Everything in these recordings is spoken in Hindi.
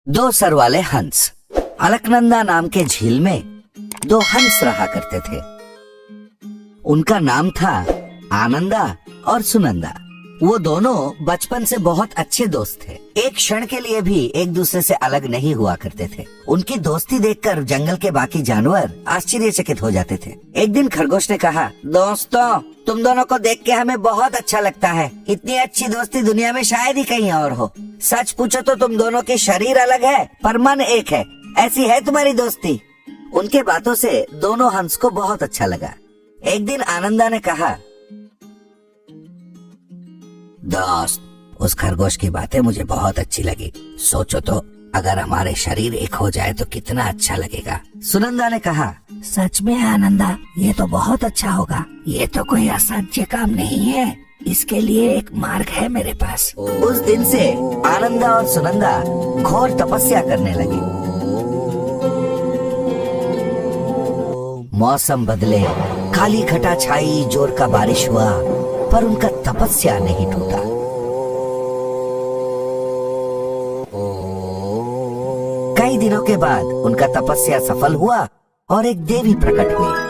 दो सर वाले हंस। अलकनंदा नाम के झील में दो हंस रहा करते थे। उनका नाम था आनंदा और सुनंदा। वो दोनों बचपन से बहुत अच्छे दोस्त थे। एक क्षण के लिए भी एक दूसरे से अलग नहीं हुआ करते थे। उनकी दोस्ती देखकर जंगल के बाकी जानवर आश्चर्यचकित हो जाते थे। एक दिन खरगोश ने कहा, दोस्तों, तुम दोनों को देख के हमें बहुत अच्छा लगता है। इतनी अच्छी दोस्ती दुनिया में शायद ही कहीं और हो। सच पूछो तो तुम दोनों के शरीर अलग है पर मन एक है। ऐसी है तुम्हारी दोस्ती। उनके बातों से दोनों हंस को बहुत अच्छा लगा। एक दिन आनंदा ने कहा, दोस्त, उस खरगोश की बातें मुझे बहुत अच्छी लगी। सोचो तो, अगर हमारे शरीर एक हो जाए तो कितना अच्छा लगेगा। सुनंदा ने कहा, सच में आनंदा, ये तो बहुत अच्छा होगा। ये तो कोई असाध्य काम नहीं है। इसके लिए एक मार्ग है मेरे पास। उस दिन से आनंदा और सुनंदा घोर तपस्या करने लगी। मौसम बदले, काली घटा छाई, जोर का बारिश हुआ, पर उनका तपस्या नहीं टूटा। कई दिनों के बाद उनका तपस्या सफल हुआ और एक देवी प्रकट हुई।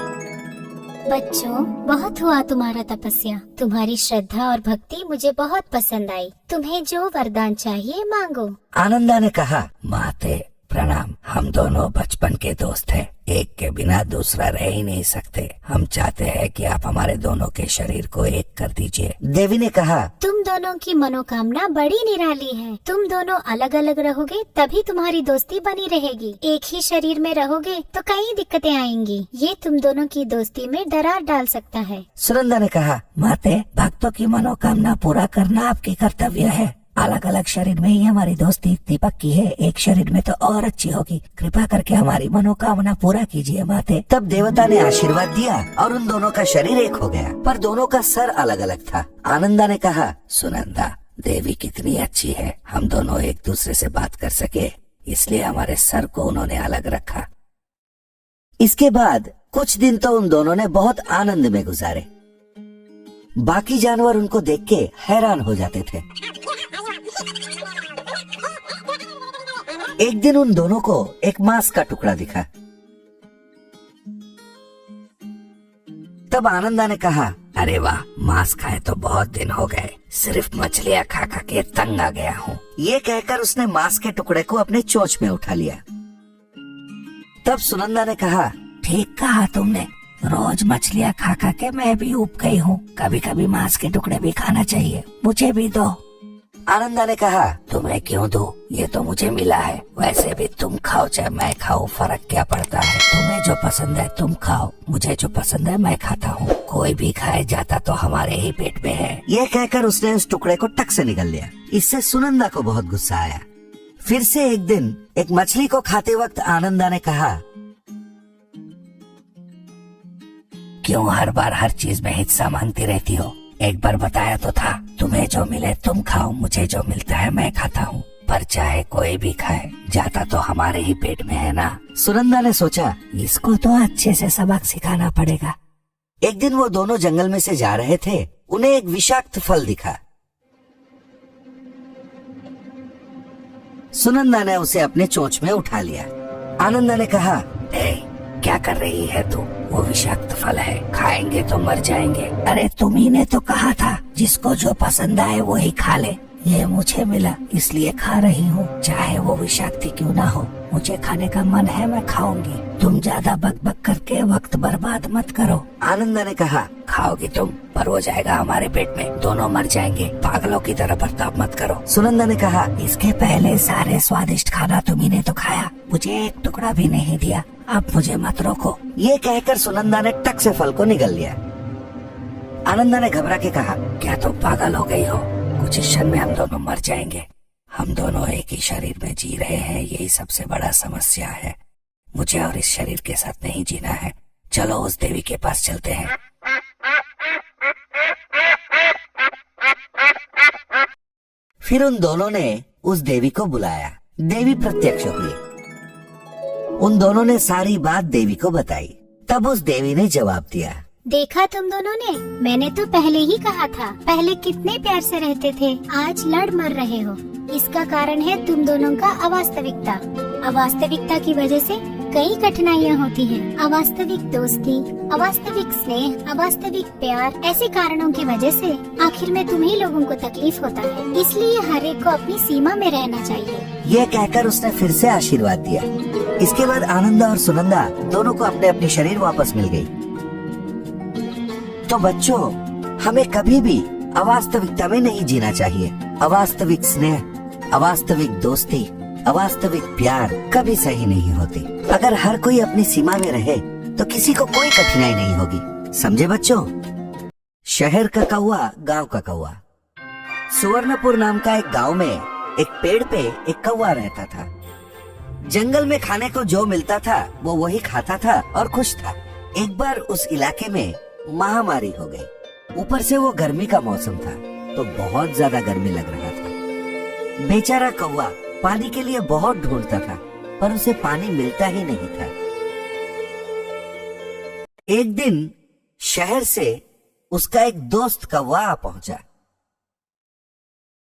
बच्चों, बहुत हुआ तुम्हारा तपस्या। तुम्हारी श्रद्धा और भक्ति मुझे बहुत पसंद आई। तुम्हें जो वरदान चाहिए मांगो। आनंदा ने कहा, माते प्रणाम। हम दोनों बचपन के दोस्त हैं। एक के बिना दूसरा रह ही नहीं सकते। हम चाहते हैं कि आप हमारे दोनों के शरीर को एक कर दीजिए। देवी ने कहा, तुम दोनों की मनोकामना बड़ी निराली है। तुम दोनों अलग अलग रहोगे तभी तुम्हारी दोस्ती बनी रहेगी। एक ही शरीर में रहोगे तो कई दिक्कतें आएंगी। ये तुम दोनों की दोस्ती में दरार डाल सकता है। सुनंदा ने कहा, माते, भक्तों की मनोकामना पूरा करना आपकी कर्तव्य है। अलग अलग शरीर में ही हमारी दोस्ती इतनी पक्की है, एक शरीर में तो और अच्छी होगी। कृपा करके हमारी मनोकामना पूरा कीजिए माते। तब देवता ने आशीर्वाद दिया और उन दोनों का शरीर एक हो गया, पर दोनों का सर अलग अलग था। आनंदा ने कहा, सुनंदा, देवी कितनी अच्छी है। हम दोनों एक दूसरे से बात कर सके, इसलिए हमारे सर को उन्होंने अलग रखा। इसके बाद कुछ दिन तो उन दोनों ने बहुत आनंद में गुजारे। बाकी जानवर उनको देख के हैरान हो जाते थे। एक दिन उन दोनों को एक मांस का टुकड़ा दिखा। तब आनंदा ने कहा, अरे वाह, मांस खाए तो बहुत दिन हो गए। सिर्फ मछलियाँ खा खा के तंग आ गया हूँ। ये कहकर उसने मांस के टुकड़े को अपने चोंच में उठा लिया। तब सुनंदा ने कहा, ठीक कहा तुमने। रोज मछलियाँ खा खा के मैं भी ऊब गई हूँ। कभी कभी मांस के टुकड़े भी खाना चाहिए। मुझे भी दो। आनंदा ने कहा, तुम्हें क्यों दूं? ये तो मुझे मिला है। वैसे भी तुम खाओ चाहे मैं खाऊं, फर्क क्या पड़ता है? तुम्हें जो पसंद है तुम खाओ, मुझे जो पसंद है मैं खाता हूँ। कोई भी खाए जाता तो हमारे ही पेट में है। ये कहकर उसने उस टुकड़े को टक से निगल लिया। इससे सुनंदा को बहुत गुस्सा आया। फिर से एक दिन एक मछली को खाते वक्त आनंदा ने कहा, क्यों हर बार हर चीज में हिस्सा मांगती रहती हो? एक बार बताया तो था, तुम्हें जो मिले तुम खाओ, मुझे जो मिलता है मैं खाता हूँ। पर चाहे कोई भी खाए, जाता तो हमारे ही पेट में है ना। सुनंदा ने सोचा, इसको तो अच्छे से सबक सिखाना पड़ेगा। एक दिन वो दोनों जंगल में से जा रहे थे। उन्हें एक विषाक्त फल दिखा। सुनंदा ने उसे अपने चोंच में उठा लिया। आनंदा ने कहा, क्या कर रही है तू? वो विषाक्त फल है, खाएंगे तो मर जाएंगे। अरे तुम्ही ने तो कहा था जिसको जो पसंद आए वो ही खा ले। ये मुझे मिला इसलिए खा रही हूँ, चाहे वो विषाक्त क्यों ना हो। मुझे खाने का मन है, मैं खाऊंगी। तुम ज्यादा बकबक करके वक्त बर्बाद मत करो। आनंदा ने कहा, खाओगी तुम, पर वो जाएगा हमारे पेट में, दोनों मर जाएंगे। पागलों की तरह बर्ताव मत करो। सुनंदा ने कहा, इसके पहले सारे स्वादिष्ट खाना तुम्ही ने तो खाया, मुझे एक टुकड़ा भी नहीं दिया। अब मुझे मत रोको। ये कहकर सुनंदा ने टक से फल को निगल लिया। आनंदा ने घबरा के कहा, क्या तुम पागल हो गई हो? कुछ क्षण में हम दोनों मर जाएंगे। हम दोनों एक ही शरीर में जी रहे हैं, यही सबसे बड़ा समस्या है। मुझे और इस शरीर के साथ नहीं जीना है। चलो उस देवी के पास चलते हैं। फिर उन दोनों ने उस देवी को बुलाया। देवी प्रत्यक्ष हुई। उन दोनों ने सारी बात देवी को बताई। तब उस देवी ने जवाब दिया, देखा तुम दोनों ने, मैंने तो पहले ही कहा था। पहले कितने प्यार से रहते थे, आज लड़ मर रहे हो। इसका कारण है तुम दोनों का अवास्तविकता। अवास्तविकता की वजह से कई कठिनाइयाँ होती हैं। अवास्तविक दोस्ती, अवास्तविक स्नेह, अवास्तविक प्यार, ऐसे कारणों की वजह से आखिर में तुम्ही लोगों को तकलीफ होता है। इसलिए हर एक को अपनी सीमा में रहना चाहिए। ये कहकर उसने फिर से आशीर्वाद दिया। इसके बाद आनंदा और सुनंदा दोनों को अपने अपनी शरीर वापस मिल गई। तो बच्चों, हमें कभी भी अवास्तविकता में नहीं जीना चाहिए। अवास्तविक स्नेह, अवास्तविक दोस्ती, अवास्तविक प्यार कभी सही नहीं होती। अगर हर कोई अपनी सीमा में रहे तो किसी को कोई कठिनाई नहीं होगी। समझे बच्चों? शहर का कौवा, गांव का कौवा। सुवर्णपुर नाम का एक गांव में एक पेड़ पे एक कौवा रहता था। जंगल में खाने को जो मिलता था वो वही खाता था और खुश था। एक बार उस इलाके में महामारी हो गई। ऊपर से वो गर्मी का मौसम था तो बहुत ज्यादा गर्मी लग रहा था। बेचारा कौवा पानी के लिए बहुत ढूंढता था पर उसे पानी मिलता ही नहीं था। एक दिन शहर से उसका एक दोस्त कौवा आ पहुंचा।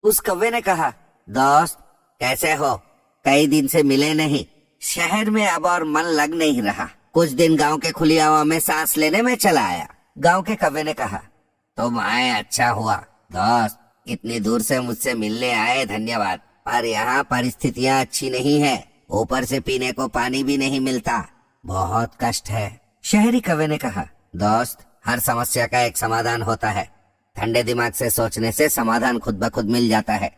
उस कौवे ने कहा, दोस्त कैसे हो? कई दिन से मिले नहीं। शहर में अब और मन लग नहीं रहा। कुछ दिन गांव के खुली हवा में सांस लेने में चला आया। गांव के कौवे ने कहा, तुम आए अच्छा हुआ दोस्त, इतनी दूर से मुझसे मिलने आए धन्यवाद, पर यहाँ परिस्थितियाँ अच्छी नहीं है। ऊपर से पीने को पानी भी नहीं मिलता, बहुत कष्ट है। शहरी कौवे ने कहा, दोस्त हर समस्या का एक समाधान होता है। ठंडे दिमाग से सोचने से समाधान खुद ब खुद मिल जाता है।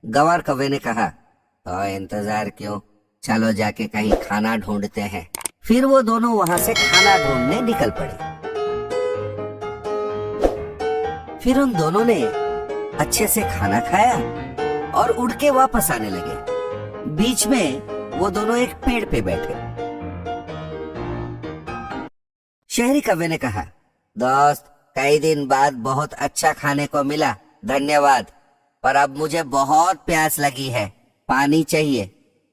गंवार कौवे ने कहा, तो इंतजार क्यों, चलो जाके कहीं खाना ढूंढते हैं। फिर वो दोनों वहाँ से खाना ढूंढने निकल पड़े। फिर उन दोनों ने अच्छे से खाना खाया और उड़ के वापस आने लगे। बीच में वो दोनों एक पेड़ पे बैठे। शहरी कौवे ने कहा, दोस्त कई दिन बाद बहुत अच्छा खाने को मिला, धन्यवाद, पर अब मुझे बहुत प्यास लगी है, पानी चाहिए।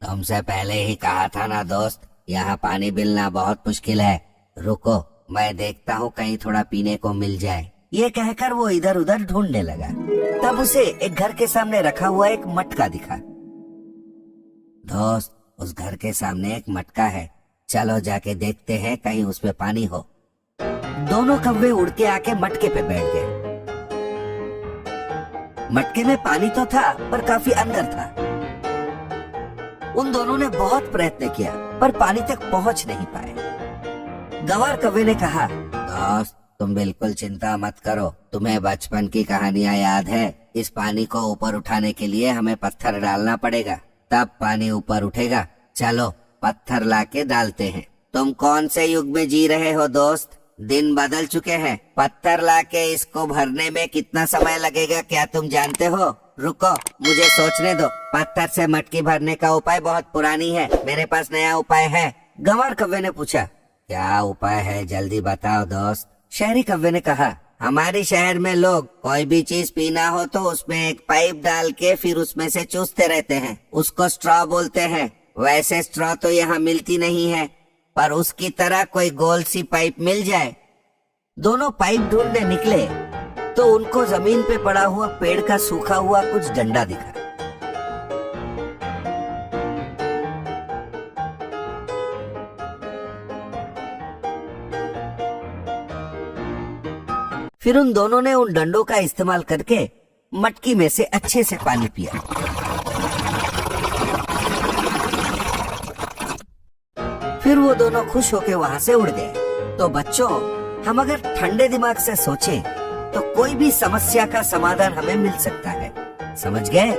तुमसे पहले ही कहा था ना दोस्त, यहाँ पानी मिलना बहुत मुश्किल है। रुको, मैं देखता हूँ कहीं थोड़ा पीने को मिल जाए। ये कहकर वो इधर उधर ढूंढने लगा। तब उसे एक घर के सामने रखा हुआ एक मटका दिखा। दोस्त उस घर के सामने एक मटका है, चलो जाके देखते हैं कहीं उसमें पानी हो। दोनों कौवे उड़ के आके मटके पे बैठ गए। मटके में पानी तो था पर काफी अंदर था। उन दोनों ने बहुत प्रयत्न किया पर पानी तक पहुंच नहीं पाए। गंवार कौवे ने कहा, दोस्त तुम बिल्कुल चिंता मत करो, तुम्हें बचपन की कहानियां याद है। इस पानी को ऊपर उठाने के लिए हमें पत्थर डालना पड़ेगा, तब पानी ऊपर उठेगा। चलो पत्थर लाके डालते हैं। तुम कौन से युग में जी रहे हो दोस्त? दिन बदल चुके हैं। पत्थर लाके इसको भरने में कितना समय लगेगा क्या तुम जानते हो? रुको, मुझे सोचने दो। पत्थर से मटकी भरने का उपाय बहुत पुरानी है, मेरे पास नया उपाय है। गंवार कौवे ने पूछा, क्या उपाय है, जल्दी बताओ दोस्त। शहरी कौवे ने कहा, हमारे शहर में लोग कोई भी चीज पीना हो तो उसमें एक पाइप डाल के फिर उसमें से चूसते रहते हैं, उसको स्ट्रॉ बोलते हैं। वैसे स्ट्रॉ तो यहाँ मिलती नहीं है, पर उसकी तरह कोई गोल सी पाइप मिल जाए। दोनों पाइप ढूंढने निकले तो उनको जमीन पे पड़ा हुआ पेड़ का सूखा हुआ कुछ डंडा दिखा। फिर उन दोनों ने उन डंडों का इस्तेमाल करके मटकी में से अच्छे से पानी पिया। फिर वो दोनों खुश होकर वहां से उड़ गए। तो बच्चों, हम अगर ठंडे दिमाग से सोचें तो कोई भी समस्या का समाधान हमें मिल सकता है। समझ गए?